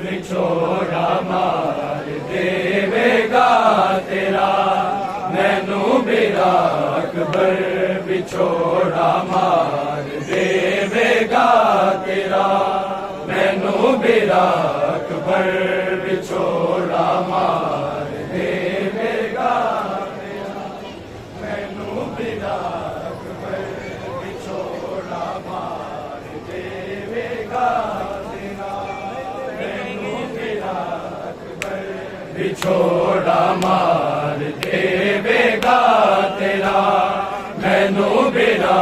विछोड़ा मार देवेगा तेरा, मैनू मेरा अकबर विछोड़ा मार देवेगा तेरा, मैनू मेरा अकबर विछोड़ा मार देवेगा तेरा, मैनू मेरा अकबर विछोड़ा मार देवेगा तेरा, मैनू मेरा अकबर विछोड़ा मार देवेगा तेरा, मैनू मेरा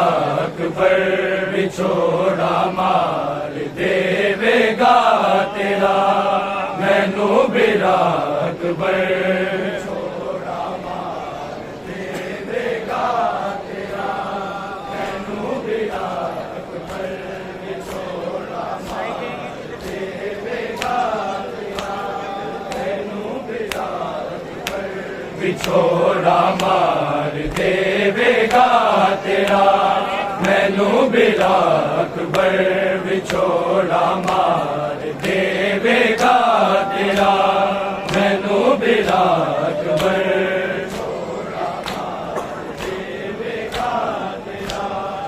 अकबर विछोड़ा मार देवेगा तेरा, मैनू मेरा अकबर विछोड़ा मार देवेगा तेरा, मैनू मेरा अकबर विछोड़ा मार देवेगा तेरा, मैनू मेरा अकबर विछोड़ा मार देवेगा तेरा, मैनू मेरा अकबर विछोड़ा मार देवेगा तेरा,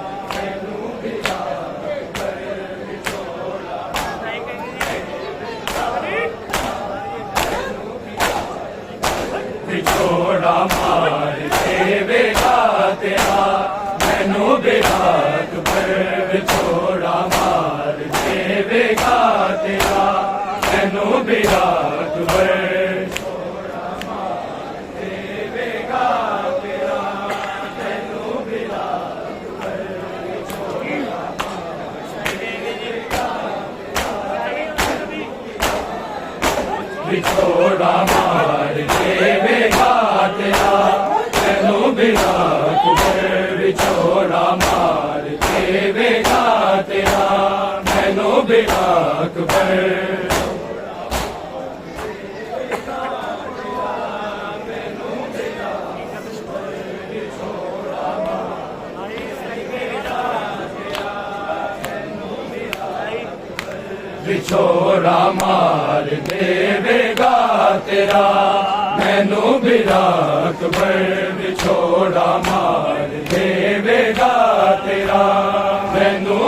मैनू मेरा अकबर विछोड़ा मार देवेगा तेरा, मैनू मेरा अकबर विछोड़ा विछोड़ा मार देवेगा तेरा, मैनू मेरा अकबर विछोड़ा मार देवेगा तेरा, मैनू मेरा अकबर विछोड़ा मार देवेगा तेरा, मैनू मेरा अकबर विछोड़ा विछोड़ा मार देवेगा तेरा, मैनू मेरा अकबर विछोड़ा मार देवेगा तेरा, मैनू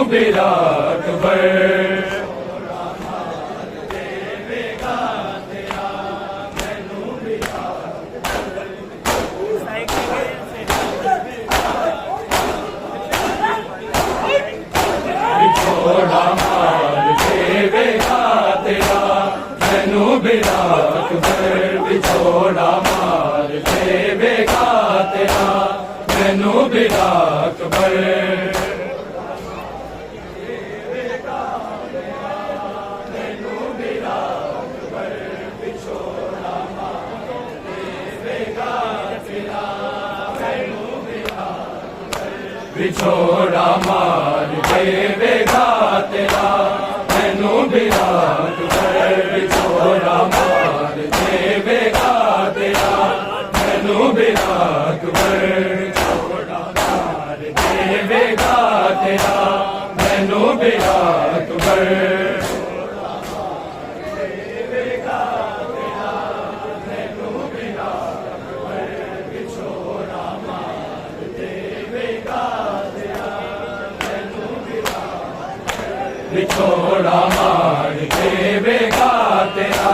मेरा अकबर विछोड़ा मार देवेगा तेरा, मैनू मेरा अकबर विछोड़ा मार देवेगा तेरा, मैनू मेरा अकबर विछोड़ा मार देवेगा तेरा, मैनू मेरा अकबर विछोड़ा मार देवेगा तेरा, मैनू मेरा अकबर विछोड़ा मार देवेगा तेरा, मैनू मेरा अकबर विछोड़ा मार देवेगा तेरा, मैनू मेरा अकबर विछोड़ा मार देवेगा तेरा,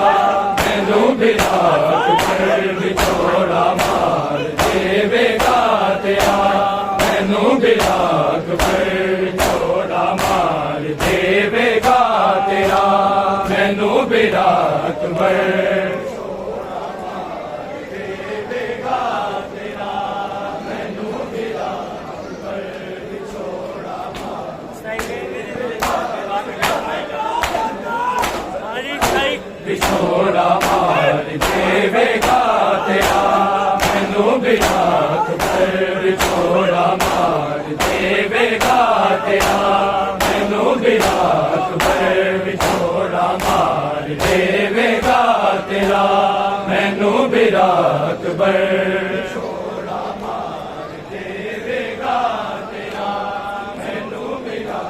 मैनू मेरा अकबर विछोड़ा मार देवेगा तेरा, मैनू मेरा अकबर विछोड़ा मार देवेगा तेरा, मैनू मेरा अकबर विछोड़ा मार देवेगा तेरा, मैनू मेरा अकबर विछोड़ा मार देवेगा तेरा, मैनू मेरा अकबर विछोड़ा मार देवेगा तेरा, मैनू मेरा अकबर विछोड़ा मार देवेगा तेरा, मैनू मेरा अकबर विछोड़ा मार देवेगा तेरा, मैनू मेरा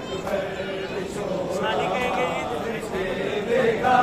अकबर विछोड़ा मार देवेगा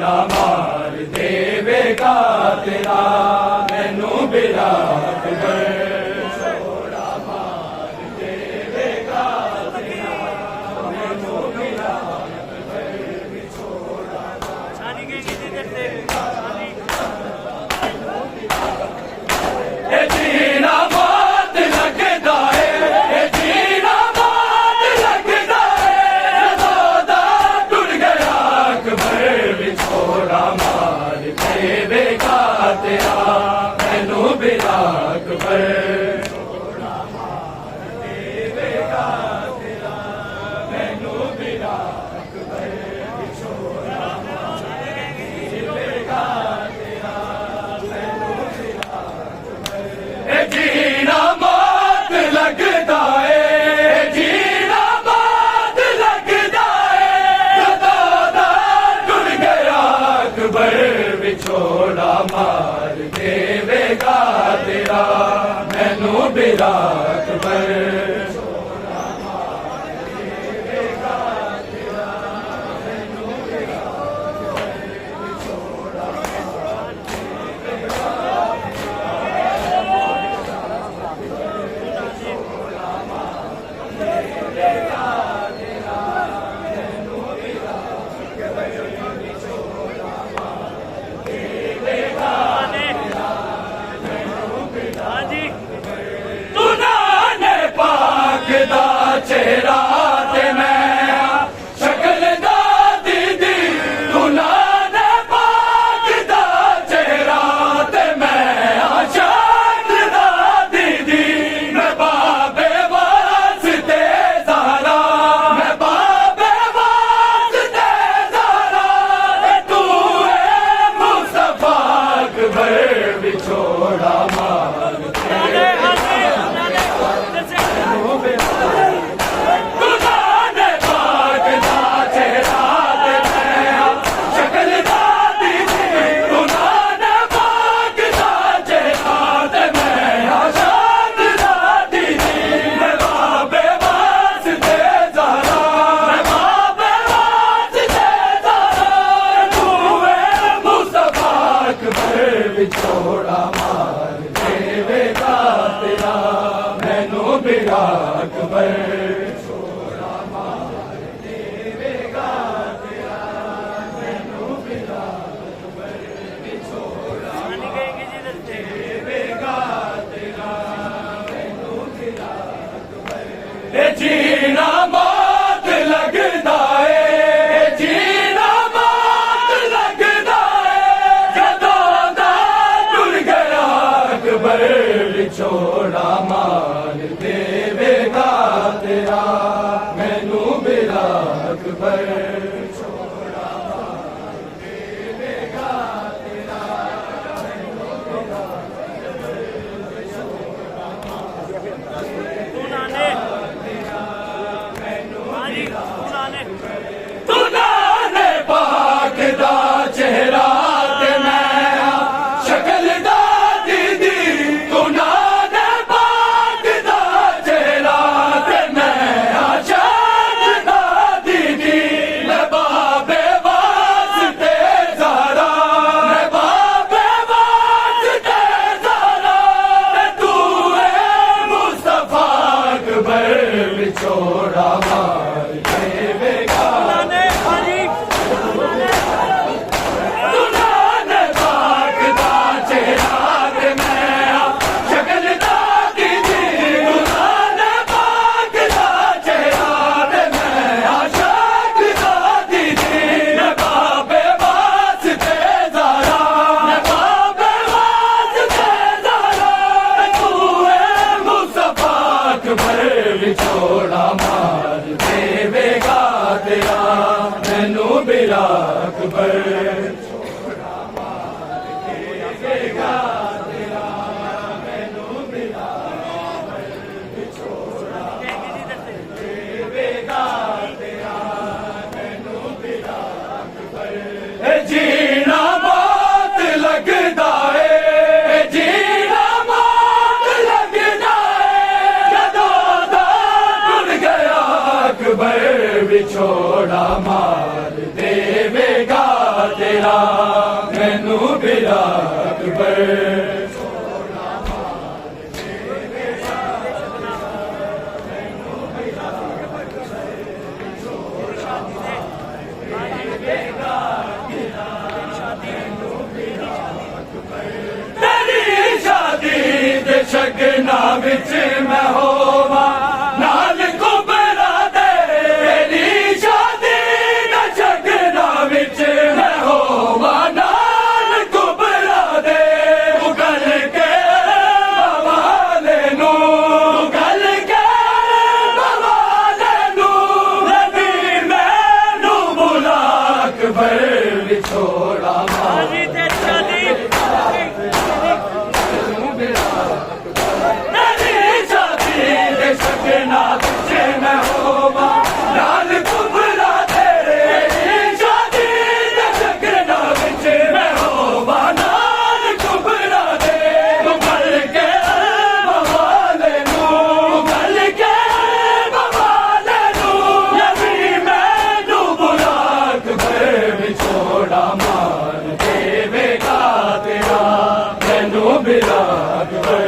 ਵਿਛੋੜਾ ਮਾਰ ਦੇਵੇਗਾ ਤੇਰਾ ਮੈਨੂੰ ਬਿਰਾਕ ਵਿਛੋੜਾ ਮਾਰ ਦੇਵੇਗਾ ਤੇਰਾ ਮੈਨੂੰ ਬਿਰਾਕ ਵਿਛੋੜਾ छानी के किसी देखते छानी ਇਹ ਜੀਣਾ ਬਹੁਤ ਲੱਗਦਾ ਏ ਇਹ ਜੀਣਾ ਬਹੁਤ ਲੱਗਦਾ ਏ ਜਦੋਂ ਦਾ ਟੁੱਟ ਗਿਆ ਅਕਬਰ ਵਿਛੋੜਾ ਮਾਰ ਦੇਵੇਗਾ ਤੇਰਾ ਮੈਨੂੰ ਬਿਰਾ ਅਕਬਰ ਵਿਛੋੜਾ ਮਾਰ ਦੇਵੇਗਾ ਤੇਰਾ ਮੈਨੂੰ ਬਿਰਾ ਅਕਬਰ ਵਿਛੋੜਾ ਮਾਰ ਦੇਵੇਗਾ ਤੇਰਾ ਮੈਨੂੰ ਬਿਰਾ ਇਹ ਜੀਣਾ ਮੌਤ ਲੱਗਦਾ ਏ ਜੀਣਾ ਮੌਤ ਲੱਗਦਾ ਏ ਜਦੋਂ ਦਾ ਟੁੱਟ ਗਿਆ ਅਕਬਰ ਵਿਛੋੜਾ ਮਾਰ ਦੇਵੇਗਾ ਤੇਰਾ ਮੈਨੂੰ ਬਿਰਾ ਅਕਬਰ ਵਿਛੋੜਾ ਮਾਰ ਦੇਵੇਗਾ ਤੇਰਾ ਮੈਨੂੰ ਬਿਰਾ ਅਕਬਰ ਵਿਛੋੜਾ ਮਾਰ हाँ जी ਤੂੰ ਨਾਨੇ ਪਾਕ ਦਾ ਚਿਹਰਾ ਤੇ ਮੈਂ ਸ਼ਕਲ ਦਾ ਦੀਦੀ ਤੂੰ ਨਾਨੇ ਪਾਕ ਦਾ ਚਿਹਰਾ ਤੇ ਮੈਂ ਸ਼ਕਲ ਦਾ ਦੀਦੀ ਮੈਂ ਬਾਬੇ ਵਾਸਤੇ ਜ਼ਹਰਾ ਮੈਂ ਬਾਬੇ ਵਾਸਤੇ ਜ਼ਹਰਾ ਤੇ ਤੂੰ ਏ ਮੁਸਤਫਾ ਅਕਬਰ ਵਿਛੋੜਾ ਮਾਰ ਗੁਨਾਹੇ ਪਾਕ ਦਾ ਚਿਹਰਾ ਤੇ ਮੈਂ ਸ਼ਕਲ ਦਾ ਦੀਦੀ ਗੁਨਾਹੇ ਪਾਕ ਦਾ ਚਿਹਰਾ ਤੇ ਮੈਂ ਸ਼ਕਲ ਦਾ ਦੀਦੀ ਮੈਂ ਬਾਬੇ ਵਾਸਤੇ ਜ਼ਹਰਾ ਮੈਂ ਬਾਬੇ ਵਾਸਤੇ ਜ਼ਹਰਾ ਤੂੰ ਏ ਮੁਸਤਫਾ ਅਕਬਰ ਵਿਛੋੜਾ ਮਾਰ ਦੇਵੇਗਾ ਤੇਰਾ ਮੈਨੂੰ ਬਿਰਾ ਅਕਬਰ ਵਿਛੋੜਾ ਮਾਰ ਦੇਵੇਗਾ ਤੇਰਾ ਮੈਨੂੰ ਬਿਰਾ ਅਕਬਰ ਵਿਛੋੜਾ छानी के किसी देखते ਦੇਵੇਗਾ ਤੇਰਾ ਮੈਨੂੰ ਬਿਰਾ ਅਕਬਰ ਇਹ ਜੀਣਾ ਮੌਤ ਲੱਗਦਾ ਏ ਜੀਣਾ ਮੌਤ ਲੱਗਦਾ ਏ ਜਦੋਂ ਦਾ ਟੁੱਟ ਗਿਆ ਅਕਬਰ ਵਿਛੋੜਾ ਮਾਰ ਦੇਵੇਗਾ ਤੇਰਾ ਮੈਨੂੰ ਬਿਰਾ ਅਕਬਰ ਵਿਛੋੜਾ ਮਾਰ ਦੇਵੇਗਾ ਤੇਰਾ ਮੈਨੂੰ ਬਿਰਾ तू नाने हाँ जी तू नाने ਤੂੰ ਨਾਨੇ ਪਾਕ ਦਾ ਚਿਹਰਾ ਤੇ ਮੈਂ ਸ਼ਕਲ ਦਾ ਦੀਦੀ ਤੂੰ ਨਾਨੇ ਪਾਕ ਦਾ ਚਿਹਰਾ ਤੇ ਮੈਂ ਸ਼ਕਲ ਦਾ ਦੀਦੀ ਮੈਂ ਬਾਬੇ ਵਾਸਤੇ ਜ਼ਹਰਾ ਮੈਂ ਬਾਬੇ ਵਾਸਤੇ ਜ਼ਹਰਾ ਤੇ ਤੂੰ ਏ ਮੁਸਤਫਾ ਅਕਬਰ ਵਿਛੋੜਾ ਮਾਰ ਦੇਵੇਗਾ नाने हाँ जी ਤੂੰ ਨਾਨੇ ਪਾਕ ਦਾ ਚਿਹਰਾ ਤੇ ਮੈਂ ਸ਼ਕਲ ਦਾ ਦੀਦੀ ਤੂੰ ਨਾਨੇ ਪਾਕ ਦਾ ਚਿਹਰਾ ਤੇ ਮੈਂ ਸ਼ਕਲ ਦਾ ਦੀਦੀ ਮੈਂ ਬਾਬੇ ਵਾਸਤੇ ਜ਼ਹਰਾ ਮੈਂ ਬਾਬੇ ਵਾਸਤੇ ਜ਼ਹਰਾ ਤੂੰ ਏ ਮੁਸਤਫਾ ਅਕਬਰ ਵਿਛੋੜਾ ਮਾਰ ਦੇਵੇਗਾ ਤੇਰਾ ਮੈਨੂੰ ਬਿਰਾ ਅਕਬਰ ਵਿਛੋੜਾ ਮਾਰ ਦੇਵੇਗਾ ਤੇਰਾ ਮੈਨੂੰ ਬਿਰਾ ਵਿਛੋੜਾ के किसी देखते ਦੇਵੇਗਾ ਤੇਰਾ ਮੈਨੂੰ ਬਿਰਾ ਅਕਬਰ ਇਹ ਜੀਣਾ ਬਹੁਤ ਲੱਗਦਾ ਏ ਜੀਣਾ ਬਹੁਤ ਲੱਗਦਾ ਏ ਜਦੋਂ ਦਾ ਟੁੱਟ ਗਿਆ ਅਕਬਰ ਵਿਛੋੜਾ ਮਾਰ ਦੇਵੇਗਾ ਤੇ तेरा मैनू बेड़ा अकबर तेरी शादी दे शगना विच मैं होवा नाल कुबरा दे तेरी शादी दे शगना विच मैं होवा नाल कुबरा दे गल के बवाले नू गल के बवाले नू नबी मैनू बुला अकबर विछोड़ा हाजी ते शादी तेरी शादी दे शगना विच मैं होवा नाल कुबरा दे तेरी शादी दे शगना विच मैं होवा नाल कुबरा दे गल के बवाले नू गल के बवाले नू नबी मैनू बुला अकबर विछोड़ा मार देवेगा तेरा मैनू बिला अकबर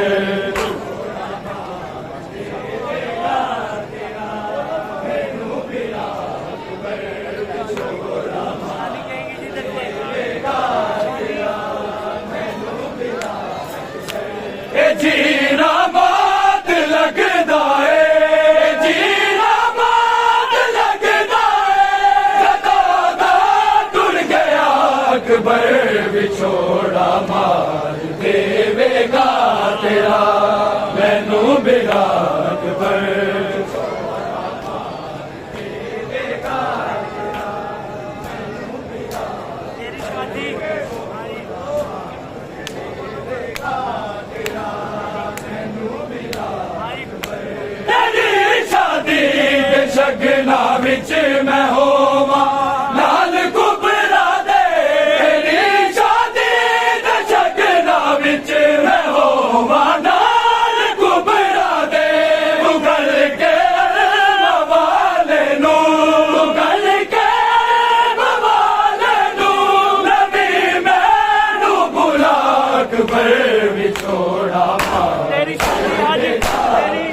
शादी कहेंगे जिधर से ए जीना बात लगदा ए जीना बात लगदा ए दादा टुर गया अकबर विछोड़ा मार देवेगा तेरा मैनू बिला अकबर तेरी शादी तेरी शादी दे शगना विच मैं होवा नाल कुबरा दे तेरी शादी दे शगना विच मैं होवा नाल कुबरा दे गल के बवाले नू गल के बवाले नू नबी मैनू बुला अकबर विछोड़ा मार तेरी शादी हाजी तेरी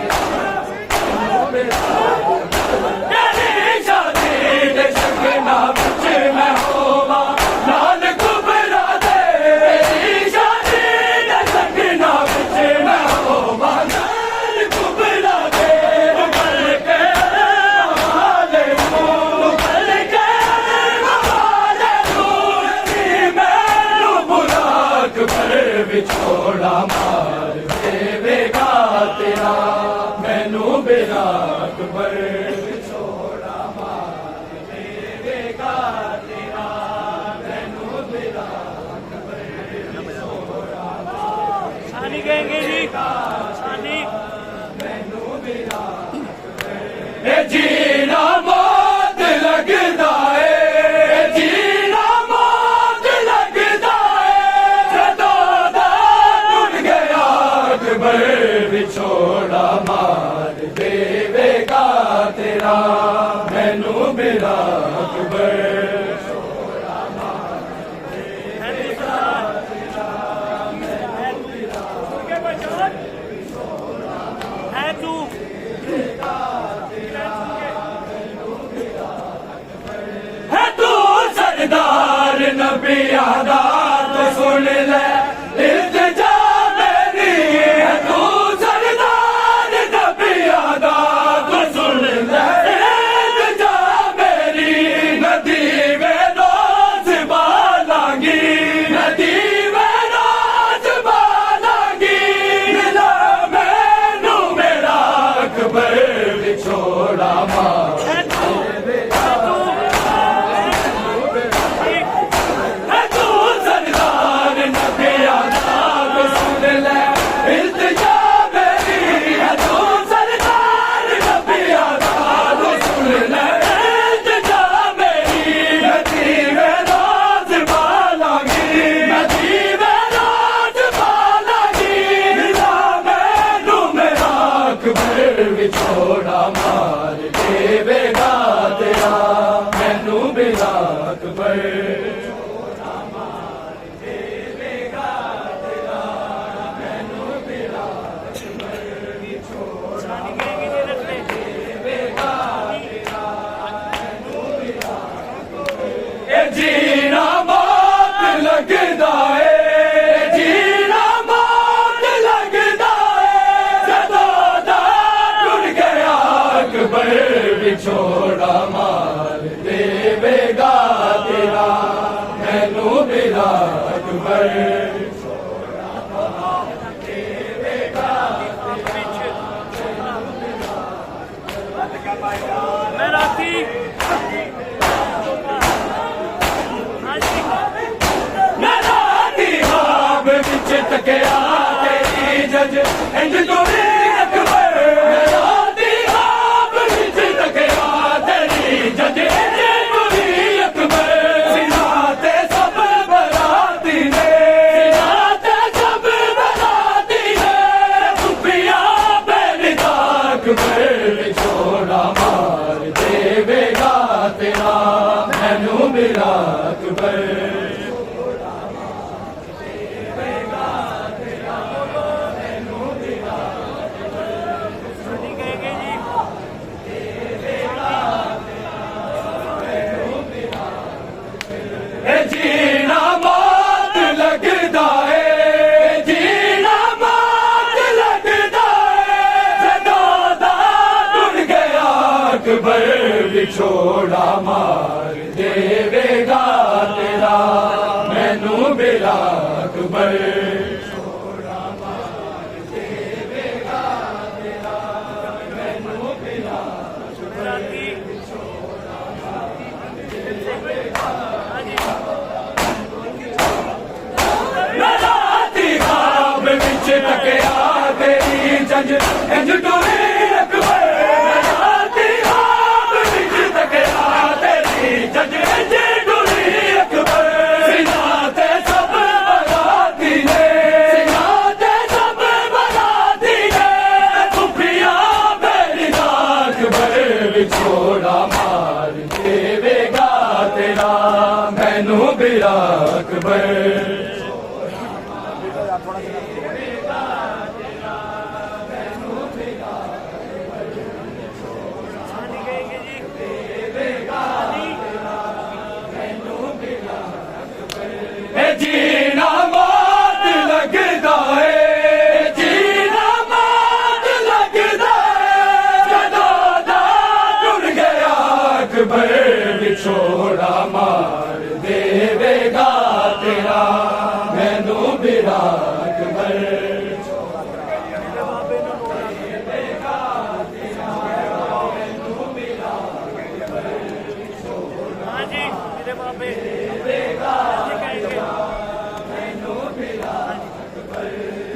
तेरी शादी दे शगना विच मैं होवा नाल कुबरा दे तेरी शादी दे शगना विच मैं होवा नाल कुबरा दे गल के बवाले नू गल के बवाले नू नबी मैनू बुला अकबर विछोड़ा मार देवेगा तेरा मैनू बेड़ा अकबर विछोड़ा मार देवेगा तेरा मैनू बेड़ा शादी कहेंगे जी शादी ए जीना मौत लगदा ए जीना मौत लगदा ए दादा टुट गया अकबर विछोड़ा मार देवेगा तेरा मैनू बेड़ा अकबर है तू है तू सरदार नबिया दा तो सुन ले इल्तिजा मेरी है तू सरदार नबिया दा तो सुन ले इल्तिजा मेरी नदी में रोज बालांगी नदी में रोज बालांगी मिला मैनू मेरा अकबर विछोड़ा मार है तू है तू सरदार नबिया मैनू मेरा अकबर मैं राती मेरा ख्वाब विच तकिया तेरी जज इंज टुरी अकबर मेरा ख्वाब विच तकिया तेरी जज इंज टुरी अकबर सिना ते सब बराती ने सिना ते सब बराती ने खुफिया बेलिदा अकबर छोड़ा मार देवेगा तेरा मैनू मेरा अकबर सानी कहेंगे जी जीना मौत लगदा है जीना मौत लगदा है सदा टुट गया अकबर विछोड़ा मार देवेगा तेरा मैनू मेरा अकबर राती मेरा ख्वाब विच तकिया तेरी जंज इंज टुरी अकबर मेरा ख्वाब विच तकिया तेरी जंज इंज टुरी अकबर सिना ते सब बराती ने सिना ते सब बराती ने खुफिया बेलिदा अकबर विछोड़ा मार देवेगा तेरा मैनू मेरा अकबर सानी कहेंगे जी जीना मौत लगदा है जीना मौत लगदा है सदा दा टुट गया अकबर विछोड़ा मार देवेगा तेरा मैनू मेरा अकबर हाँ जी मेरे बाबे सानी कहेंगे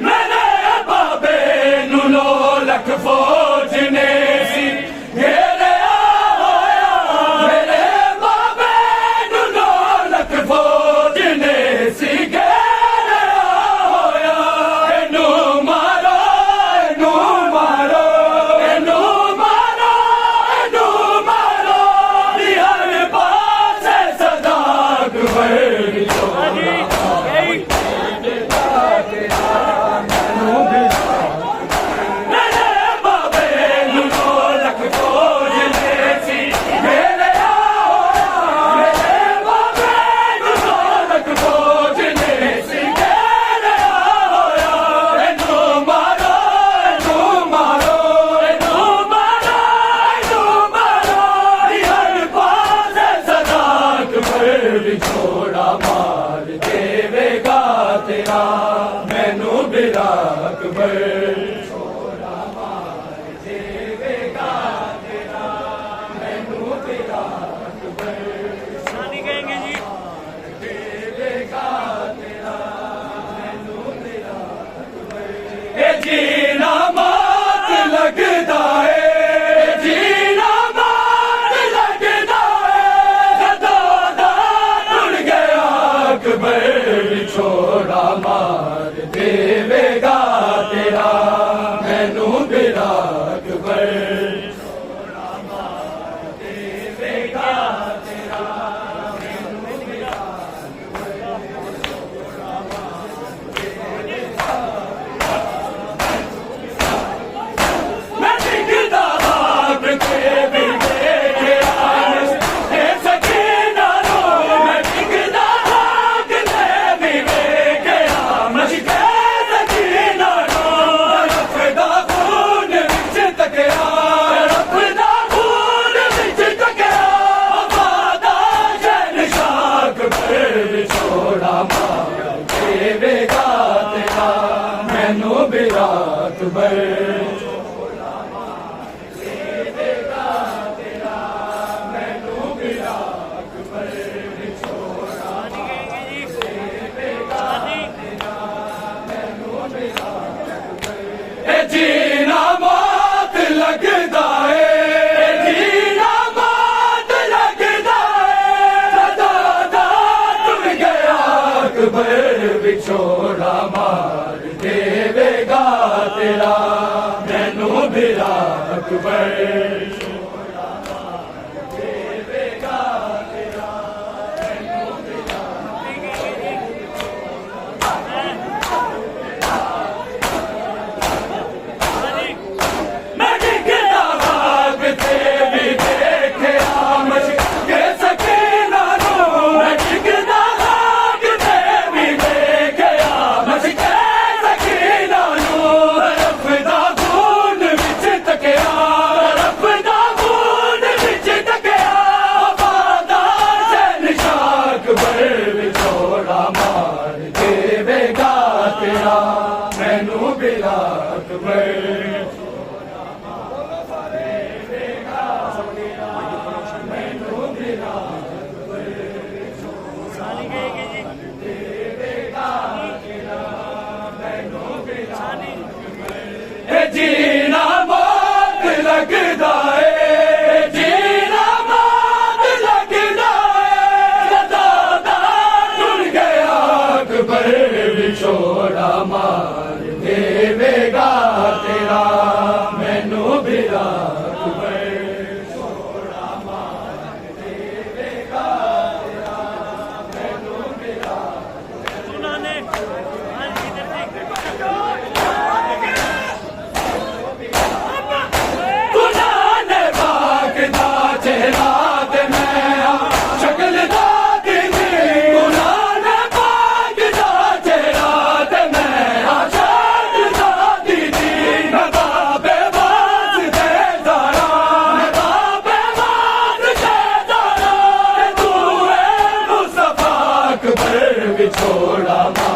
मैंने बाबे नू लो लख फौज ने सी घेरिया होया मेरे बाबे नू लो लख फौज ने सी घेरिया होया एनू मारो एनू मारो एनू मारो एनू मारो हर पासे सदा अकबर हाँ जी यही मेरे बाबे नू लो लख फौज ने सी घेरिया होया मेरे बाबे नू लो लख फौज ने सी घेरिया होया एनू मारो एनू मारो एनू मारो एनू मारो हर पासे सदा अकबर विछोड़ा मार देवेगा तेरा मैनू मेरा अकबर सानी कहेंगे जी ए जीना मौत लगदा है जीना मौत लगदा है सदा दा टुट गया अकबर छोड़ा मार देवेगा तेरा मैनू मेरा अकबर मैं दिखदा बाप के भी देखे आस ए सकीना रो मैं दिखदा बाप के भी देखे ਮਾਰ ਦੇਵੇਗਾ ਤੇਰਾ ਮੈਨੂੰ ਬਿਰਾਤ ਬਰ ਜੀਣਾ ਮੌਤ ਲੱਗਦਾ ਏ ਜੀਣਾ ਮੌਤ ਲੱਗਦਾ ਏ ਸਦਾ ਦਾ ਟੁੱਟ ਗਿਆ ਅਕਬਰ ਵਿਛੋੜਾ ਮਾਰ ਦੇਵੇਗਾ ਤੇਰਾ ਮੈਨੂੰ ਬਿਰਾ ਅਕਬਰ ਮੈਨੂੰ ਬਿਲਾ ਅਕਬਰ ਜੀਣਾ ਮੌਤ ਲੱਗਦਾ ਏ ਜੀਣਾ ਮੌਤ ਲੱਗਦਾ ਏ ਸਦਾ ਦਾ ਟੁੱਟ ਗਿਆ ਅਕਬਰ ਵਿਛੋੜਾ ਮਾਰ ਦੇਵੇਗਾ ਤੇਰਾ ਮੈਨੂੰ ਬਿਰਾ ਅਕਬਰ ਵਿਛੋੜਾ ਮਾਰ ਦੇਵੇਗਾ ਤੇਰਾ ਮੈਨੂੰ ਬਿਰਾ ਉਹਨਾਂ ਨੇ ਹਾਂਜੀ ਗੁਨਾਹ ਨੇ ਬਾਗ ਦਾ ਚਿਹਰਾ ਤੇ ਮੈਂ ਆ ਸ਼ਕਲ ਦਾ ਦਿਨ ਗੁਨਾਹ ਨੇ ਬਾਗ ਦਾ ਚਿਹਰਾ ਤੇ ਮੈਂ ਆ ਸ਼ਕਲ ਦਾ ਦਿਨ ਮੈਂ ਬਾਬੇ ਬਾਜ਼ ਦੇ ਦਾਰਾ ਮੈਂ ਬਾਬੇ ਬਾਜ਼ ਦੇ ਦਾਰਾ ਤੇ ਤੂੰ ਏ ਮੁਸਤਫਾ ਅਕਬਰ ਵਿਛੋੜਾ